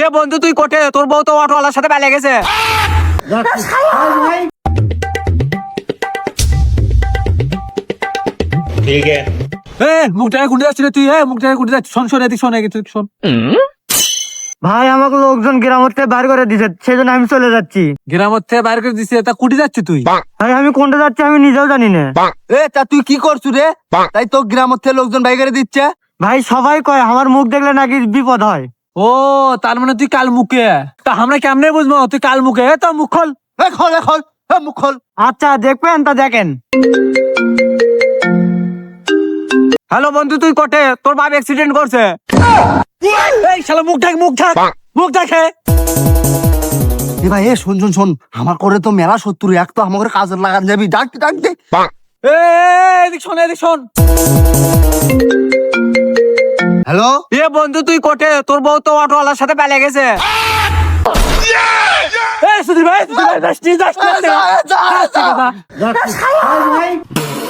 এ বন্ধু তুই কোটে, তোর বউ তো অটোওয়ালার সাথে পালিয়ে গেছে। ठीक है। মুখটাকে কুটে যাচ্ছি রে তুই, মুখটাকে কুটে যাচ্ছি। শোন শোন এদিক শোন এদিক শোন। ভাই আমাকে লোকজন গ্রাম থেকে বার করে দিছে, সেই জন্য আমি চলে যাচ্ছি। গ্রামের থেকে বাইরে করে দিছে, তা কুটে যাচ্ছি তুই? ভাই আমি কোনটা যাচ্ছি আমি নিজেও জানি না। তা তুই কি করছু রে? তাই তো গ্রামের থেকে লোকজন বাইরে করে দিচ্ছে। ভাই সবাই কয় আমার মুখ দেখলে নাকি বিপদ হয়। ও তার মানে তুই কাল মুখে, তা আমরা কেমনে বুঝবো তুই কাল মুখে? তো মুখ খোল, খোল খোল, মুখ খোল। আচ্ছা দেখবেন তা দেখেন। হ্যালো বন্ধু তুই কোটে, তোর বাপ অ্যাক্সিডেন্ট করছে। এই শালা মুখ ঢাক, মুখ ঢাক, মুখ ঢাকে। এ ভাই শোন শোন শোন, আমার করে তো মেলা শত্রু, এক তো আমার কাজে লাগান যাবি, ডাক ডাক দে। এদিক শোন এদিক শোন। হ্যালো এ বন্ধু তুই কোটে, তোর বউ তো অটোওয়ালার সাথে পালিয়ে গেছে। সুধীর ভাই, সুধীর ভাই, যাস নি, যাস নি, যাস নি, যাস নি, যাস নি।